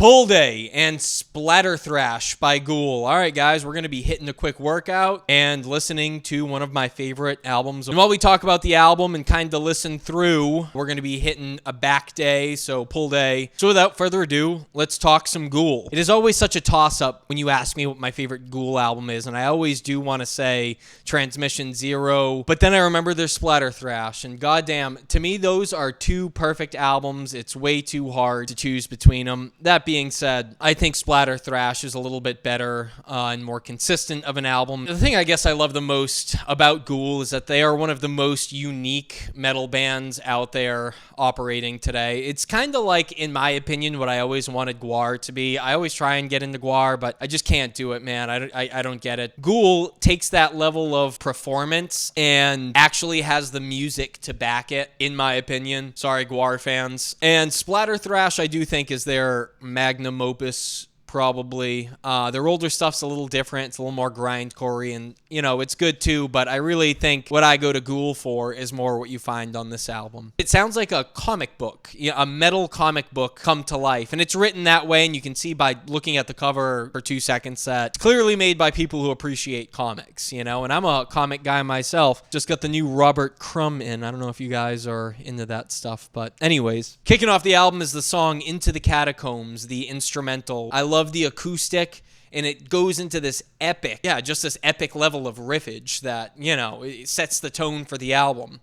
Pull Day and Splatterthrash by Ghoul. All right, guys, we're going to be hitting a quick workout and listening to one of my favorite albums. And while we talk about the album and kind of listen through, we're going to be hitting a back day, so Pull Day. So without further ado, let's talk some Ghoul. It is always such a toss-up when you ask me what my favorite Ghoul album is, and I always do want to say Transmission Zero, but then I remember their Splatterthrash, and goddamn, to me, those are two perfect albums. It's way too hard to choose between them. That being said, I think Splatterthrash is a little bit better and more consistent of an album. The thing I guess I love the most about Ghoul is that they are one of the most unique metal bands out there operating today. It's kind of like, in my opinion, what I always wanted Gwar to be. I always try and get into Gwar, but I just can't do it, man. I don't get it. Ghoul takes that level of performance and actually has the music to back it, in my opinion. Sorry, Gwar fans. And Splatterthrash, I do think, is their magnum opus, probably. Their older stuff's a little different. It's a little more grindcore, and, you know, it's good too, but I really think what I go to Ghoul for is more what you find on this album. It sounds like a comic book, you know, a metal comic book come to life, and it's written that way, and you can see by looking at the cover for 2 seconds that it's clearly made by people who appreciate comics, you know, and I'm a comic guy myself. Just got the new Robert Crumb in. I don't know if you guys are into that stuff, but anyways. Kicking off the album is the song Into the Catacombs, the instrumental. I love the acoustic, and it goes into this epic, just this epic level of riffage that, you know, it sets the tone for the album.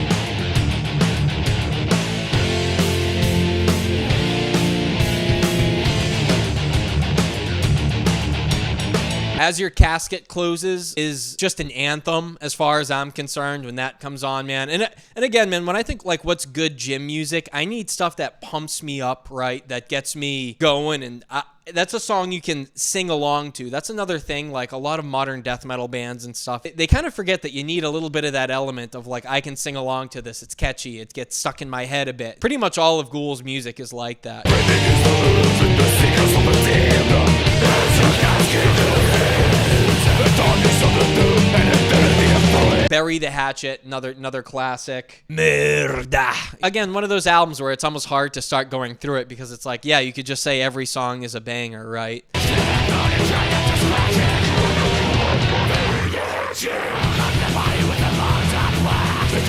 As Your Casket Closes is just an anthem as far as I'm concerned when that comes on, man. And again, man, when I think like what's good gym music, I need stuff that pumps me up, right? That gets me going, and that's a song you can sing along to. That's another thing, like a lot of modern death metal bands and stuff, they kind of forget that you need a little bit of that element of like, I can sing along to this. It's catchy. It gets stuck in my head a bit. Pretty much all of Ghoul's music is like that. Bury the Hatchet, another classic. Merda. Again, one of those albums where it's almost hard to start going through it because it's like, yeah, you could just say every song is a banger, right?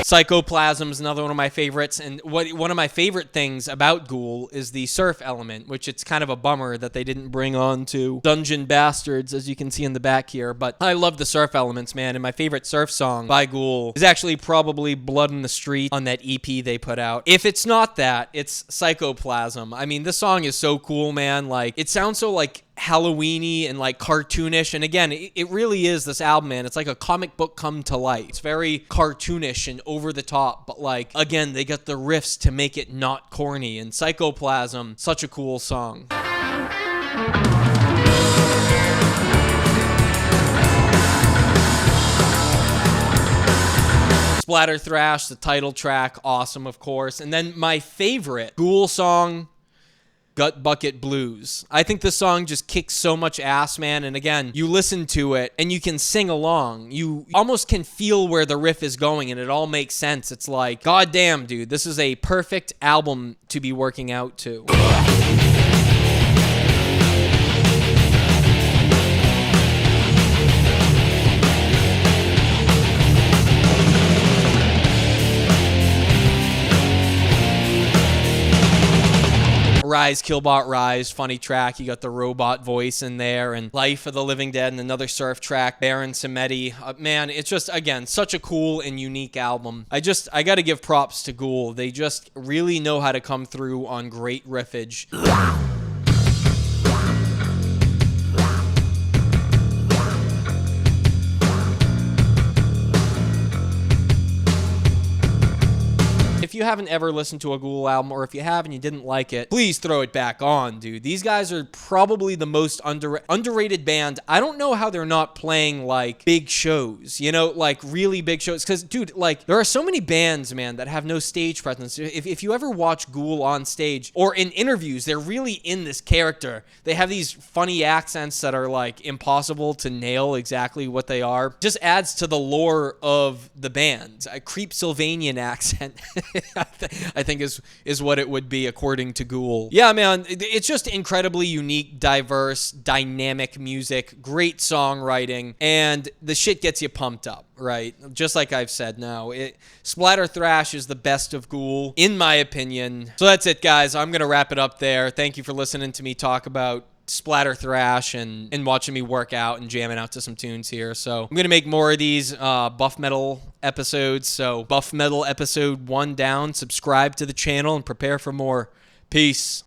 Psychoplasm is another one of my favorites, and one of my favorite things about Ghoul is the surf element, which it's kind of a bummer that they didn't bring on to Dungeon Bastards, as you can see in the back here, but I love the surf elements, man, and my favorite surf song by Ghoul is actually probably Blood in the Street on that EP they put out. If it's not that, it's Psychoplasm. I mean, this song is so cool, man. Like, it sounds so like Halloween-y and like cartoonish, and again, it really is this album, man. It's like a comic book come to life. It's very cartoonish and over the top, but like, again, they got the riffs to make it not corny, and Psychoplasm, such a cool song. Splatterthrash, the title track, awesome, of course. And then my favorite Ghoul song, Gut Bucket Blues. I think this song just kicks so much ass, man. And again, you listen to it and you can sing along. You almost can feel where the riff is going and it all makes sense. It's like, goddamn, dude, this is a perfect album to be working out to. Rise, Killbot Rise, funny track. You got the robot voice in there, and Life of the Living Dead, and another surf track, Baron Samedi. Man, it's just, again, such a cool and unique album. I got to give props to Ghoul. They just really know how to come through on great riffage. If you haven't ever listened to a Ghoul album, or if you have and you didn't like it, please throw it back on, dude. These guys are probably the most underrated band. I don't know how they're not playing, like, big shows, you know, like, really big shows. Because, dude, like, there are so many bands, man, that have no stage presence. If you ever watch Ghoul on stage, or in interviews, they're really in this character. They have these funny accents that are, like, impossible to nail exactly what they are. Just adds to the lore of the band. A Creep Sylvanian accent. I think is what it would be according to Ghoul. Yeah, man, it's just incredibly unique, diverse, dynamic music, great songwriting, and the shit gets you pumped up, right? Just like I've said now, Splatter Thrash is the best of Ghoul, in my opinion. So that's it, guys. I'm going to wrap it up there. Thank you for listening to me talk about Splatter Thrash and watching me work out and jamming out to some tunes here. So I'm going to make more of these BuffMetal episodes. So BuffMetal episode 1 down. Subscribe to the channel and prepare for more. Peace.